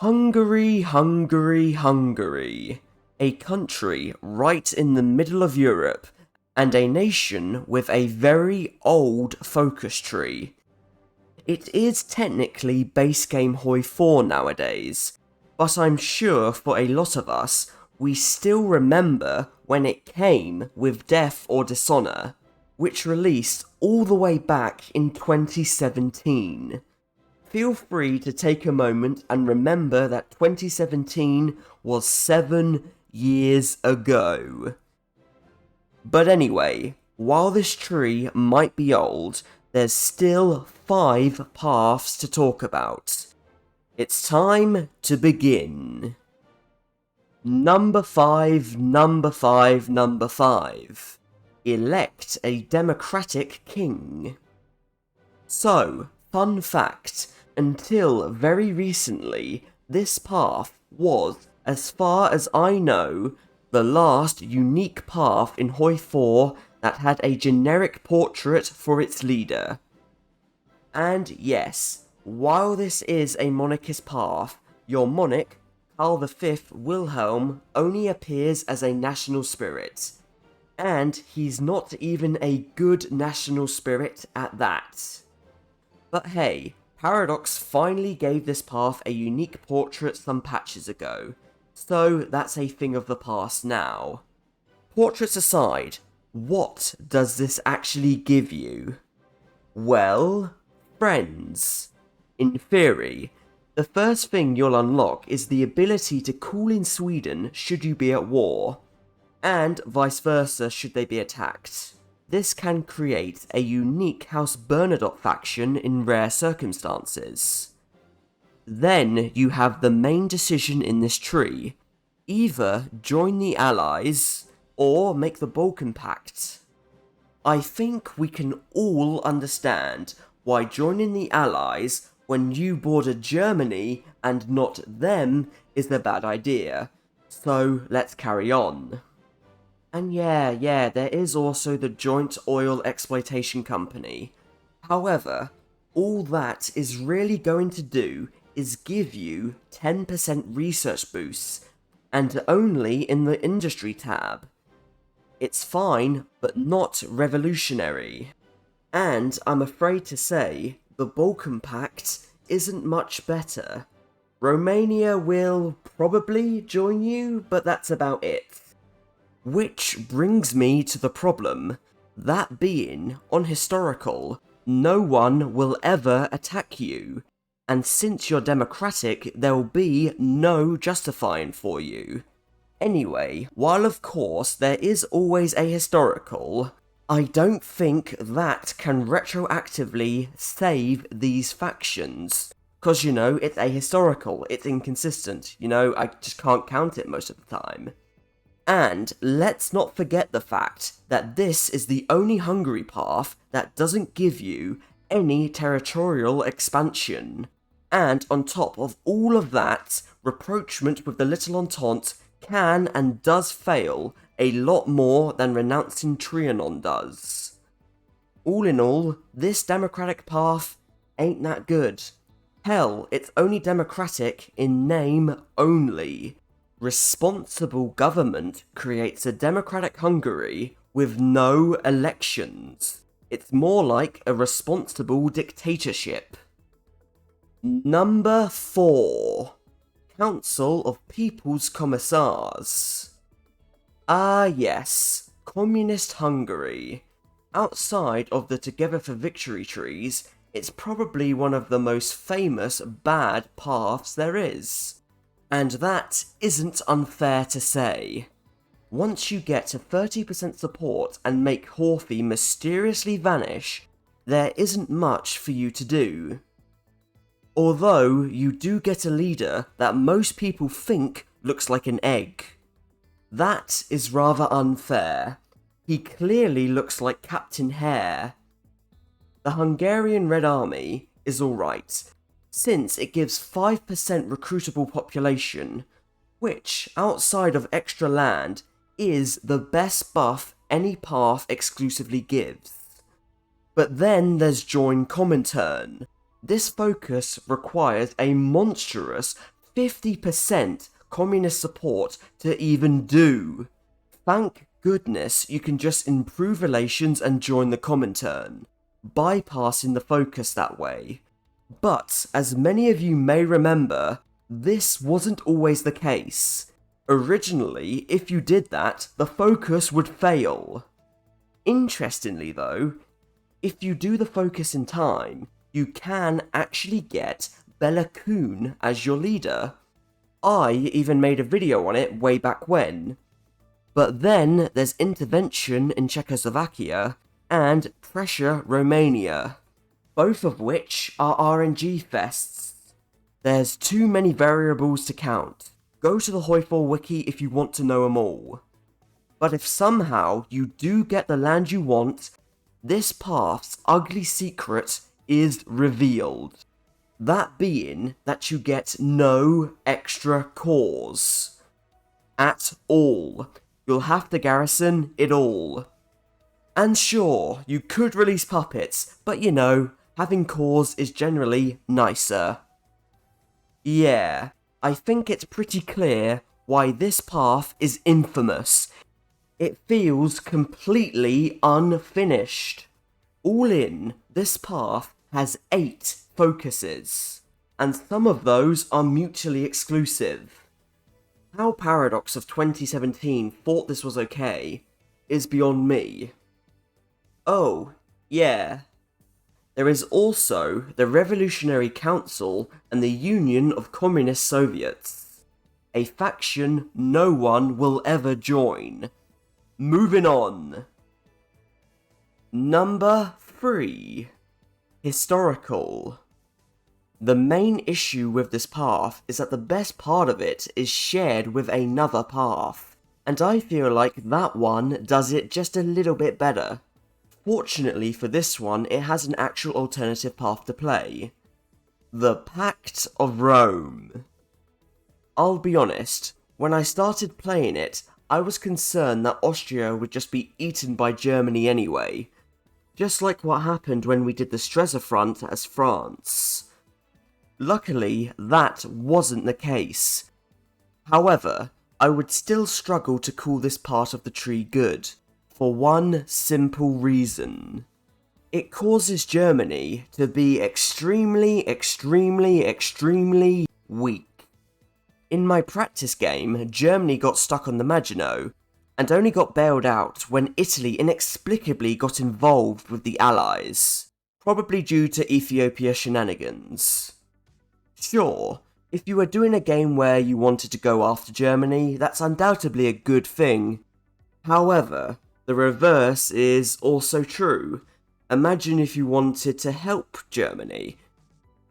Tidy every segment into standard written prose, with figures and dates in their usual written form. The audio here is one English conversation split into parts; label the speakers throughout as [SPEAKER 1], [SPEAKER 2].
[SPEAKER 1] Hungary, Hungary, Hungary. A country right in the middle of Europe, and a nation with a very old focus tree. It is technically base game Hoi 4 nowadays, but I'm sure for a lot of us, we still remember when it came with Death or Dishonor, which released all the way back in 2017. Feel free to take a moment and remember that 2017 was 7 years ago. But anyway, while this tree might be old, there's still 5 paths to talk about. It's time to begin. Number 5, number 5, number 5. Elect a democratic king. So, fun fact, until very recently, this path was, as far as I know, the last unique path in Hoi 4 that had a generic portrait for its leader. And yes, while this is a monarchist path, your monarch, Karl V Wilhelm, only appears as a national spirit. And he's not even a good national spirit at that. But hey, Paradox finally gave this path a unique portrait some patches ago, so that's a thing of the past now. Portraits aside, what does this actually give you? Well, friends. In theory, the first thing you'll unlock is the ability to call in Sweden should you be at war, and vice versa should they be attacked. This can create a unique House Bernadotte faction in rare circumstances. Then you have the main decision in this tree. Either join the Allies, or make the Balkan Pact. I think we can all understand why joining the Allies when you border Germany and not them is a bad idea. So let's carry on. And yeah, there is also the Joint Oil Exploitation Company. However, all that is really going to do is give you 10% research boosts, and only in the industry tab. It's fine, but not revolutionary. And I'm afraid to say, the Balkan Pact isn't much better. Romania will probably join you, but that's about it. Which brings me to the problem, that being, on historical, no one will ever attack you, and since you're democratic, there will be no justifying for you. Anyway, while of course there is always a historical, I don't think that can retroactively save these factions. Cause it's a historical, it's inconsistent, I just can't count it most of the time. And let's not forget the fact that this is the only Hungary path that doesn't give you any territorial expansion. And on top of all of that, rapprochement with the Little Entente can and does fail a lot more than renouncing Trianon does. All in all, this democratic path ain't that good. Hell, it's only democratic in name only. Responsible government creates a democratic Hungary with no elections. It's more like a responsible dictatorship. Number 4. Council of People's Commissars. Ah yes, Communist Hungary. Outside of the Together for Victory trees, it's probably one of the most famous bad paths there is. And that isn't unfair to say. Once you get to 30% support and make Horthy mysteriously vanish, there isn't much for you to do. Although you do get a leader that most people think looks like an egg. That is rather unfair. He clearly looks like Captain Hare. The Hungarian Red Army is alright, since it gives 5% recruitable population, which, outside of extra land, is the best buff any path exclusively gives. But then there's Join Comintern. This focus requires a monstrous 50% communist support to even do. Thank goodness you can just improve relations and join the Comintern, bypassing the focus that way. But, as many of you may remember, this wasn't always the case. Originally, if you did that, the focus would fail. Interestingly though, if you do the focus in time, you can actually get Bela Kun as your leader. I even made a video on it way back when. But then there's intervention in Czechoslovakia and pressure Romania, both of which are RNG fests. There's too many variables to count. Go to the Hoi4 wiki if you want to know them all. But if somehow you do get the land you want, this path's ugly secret is revealed. That being that you get no extra cores. At all. You'll have to garrison it all. And sure, you could release puppets, but you know, having cores is generally nicer. Yeah, I think it's pretty clear why this path is infamous. It feels completely unfinished. All in, this path has 8 focuses, and some of those are mutually exclusive. How Paradox of 2017 thought this was okay is beyond me. Oh, yeah. There is also the Revolutionary Council and the Union of Communist Soviets, a faction no one will ever join. Moving on. Number 3. Historical. The main issue with this path is that the best part of it is shared with another path, and I feel like that one does it just a little bit better. Fortunately for this one, it has an actual alternative path to play. The Pact of Rome. I'll be honest, when I started playing it, I was concerned that Austria would just be eaten by Germany anyway, just like what happened when we did the Stresa Front as France. Luckily, that wasn't the case. However, I would still struggle to call this part of the tree good, for one simple reason. It causes Germany to be extremely weak. In my practice game, Germany got stuck on the Maginot, and only got bailed out when Italy inexplicably got involved with the Allies, probably due to Ethiopia shenanigans. Sure, if you were doing a game where you wanted to go after Germany, that's undoubtedly a good thing. However, the reverse is also true. Imagine if you wanted to help Germany.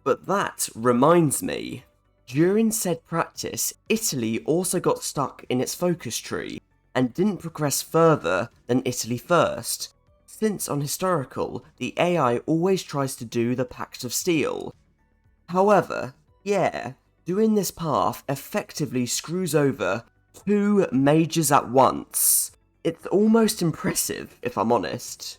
[SPEAKER 1] But that reminds me, during said practice, Italy also got stuck in its focus tree, and didn't progress further than Italy first, since on historical, the AI always tries to do the Pact of Steel. However, yeah, doing this path effectively screws over 2 majors at once. It's almost impressive, if I'm honest.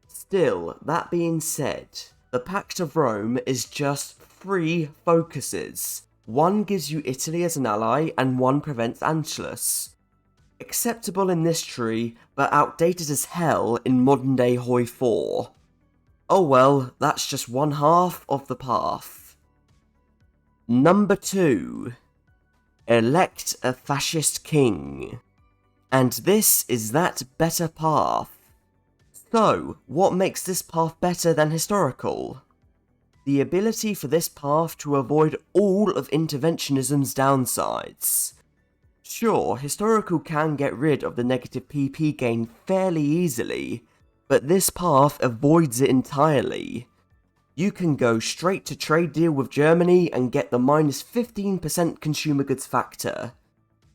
[SPEAKER 1] Still, that being said, the Pact of Rome is just 3 focuses. 1 gives you Italy as an ally, and 1 prevents Anschluss. Acceptable in this tree, but outdated as hell in modern day Hoi4. Oh well, that's just 1/2 of the path. Number 2. Elect a fascist king. And this is that better path. So, what makes this path better than historical? The ability for this path to avoid all of interventionism's downsides. Sure, historical can get rid of the negative PP gain fairly easily, but this path avoids it entirely. You can go straight to trade deal with Germany and get the minus 15% consumer goods factor.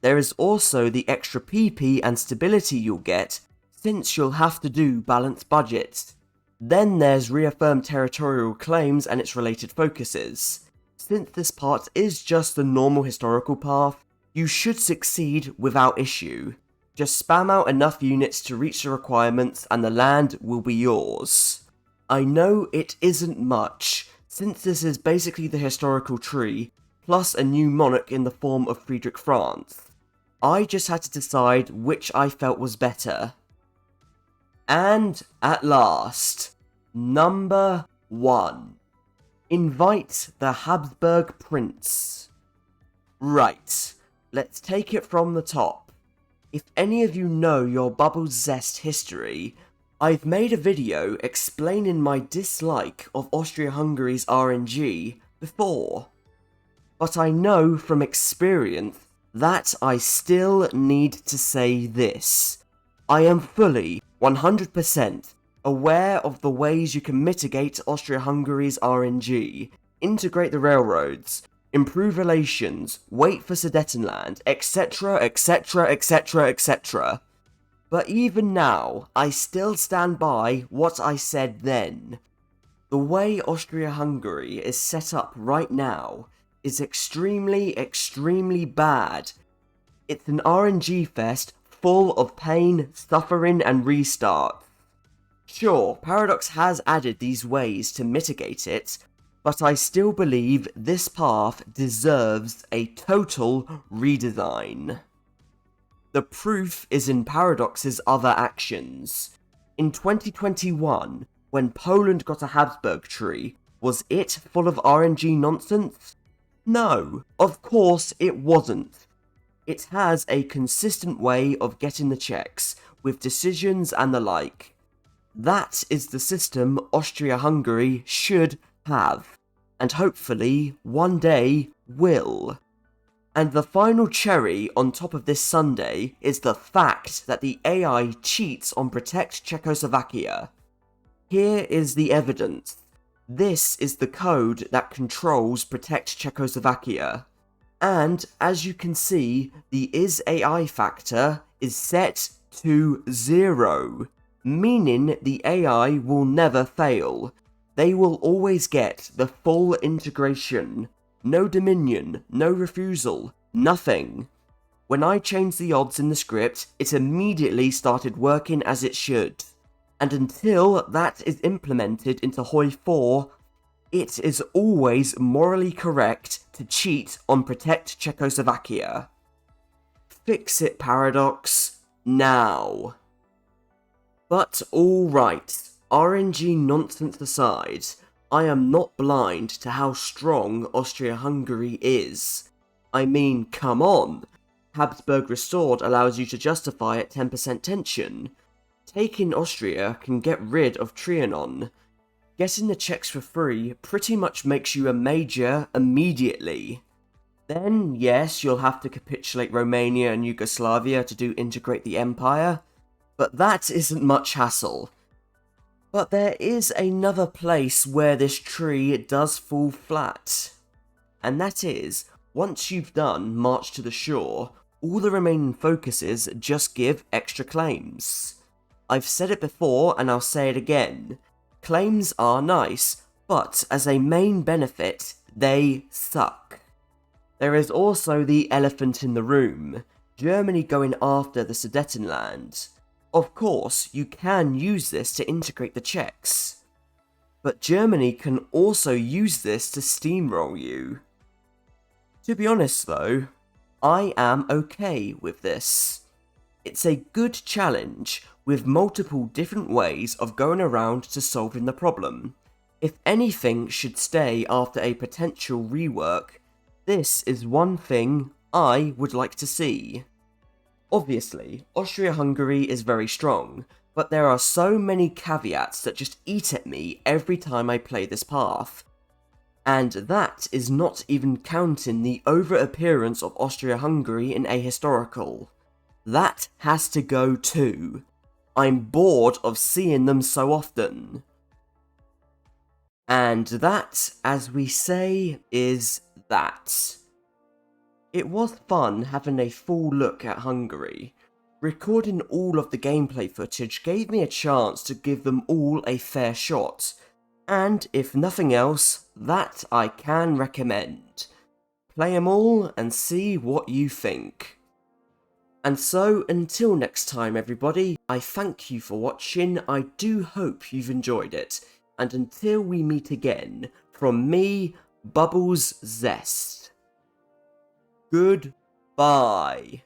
[SPEAKER 1] There is also the extra PP and stability you'll get, since you'll have to do balanced budgets. Then there's reaffirmed territorial claims and its related focuses. Since this part is just the normal historical path, you should succeed without issue. Just spam out enough units to reach the requirements and the land will be yours. I know it isn't much, since this is basically the historical tree, plus a new monarch in the form of Friedrich Franz. I just had to decide which I felt was better. And at last, number 1. Invite the Habsburg Prince. Right, let's take it from the top. If any of you know your Bubbles Zest history, I've made a video explaining my dislike of Austria-Hungary's RNG before. But I know from experience that I still need to say this. I am fully, 100%, aware of the ways you can mitigate Austria-Hungary's RNG, integrate the railroads, improve relations, wait for Sudetenland, etc, etc, etc, etc. But even now, I still stand by what I said then. The way Austria-Hungary is set up right now is extremely, extremely bad. It's an RNG fest full of pain, suffering, and restarts. Sure, Paradox has added these ways to mitigate it, but I still believe this path deserves a total redesign. The proof is in Paradox's other actions. In 2021, when Poland got a Habsburg tree, was it full of RNG nonsense? No, of course it wasn't. It has a consistent way of getting the checks, with decisions and the like. That is the system Austria-Hungary should have, and hopefully, one day, will. And the final cherry on top of this sundae is the fact that the AI cheats on Protect Czechoslovakia. Here is the evidence. This is the code that controls Protect Czechoslovakia. And as you can see, the is.ai factor is set to 0, meaning the AI will never fail. They will always get the full integration. No dominion, no refusal, nothing. When I changed the odds in the script, it immediately started working as it should. And until that is implemented into HOI 4, it is always morally correct to cheat on Protect Czechoslovakia. Fix it, Paradox, now. But alright, RNG nonsense aside, I am not blind to how strong Austria-Hungary is. I mean, come on. Habsburg Restored allows you to justify at 10% tension. Taking Austria can get rid of Trianon. Getting the checks for free pretty much makes you a major immediately. Then, yes, you'll have to capitulate Romania and Yugoslavia to integrate the empire, but that isn't much hassle. But there is another place where this tree does fall flat. And that is, once you've done March to the Shore, all the remaining focuses just give extra claims. I've said it before and I'll say it again. Claims are nice, but as a main benefit, they suck. There is also the elephant in the room, Germany going after the Sudetenland. Of course, you can use this to integrate the Czechs, but Germany can also use this to steamroll you. To be honest though, I am okay with this. It's a good challenge, with multiple different ways of going around to solving the problem. If anything should stay after a potential rework, this is one thing I would like to see. Obviously, Austria-Hungary is very strong, but there are so many caveats that just eat at me every time I play this path. And that is not even counting the over-appearance of Austria-Hungary in Ahistorical. That has to go too. I'm bored of seeing them so often. And that, as we say, is that. It was fun having a full look at Hungary. Recording all of the gameplay footage gave me a chance to give them all a fair shot, and if nothing else, that I can recommend. Play them all and see what you think. And so, until next time everybody, I thank you for watching, I do hope you've enjoyed it, and until we meet again, from me, Bubbles Zest. Goodbye.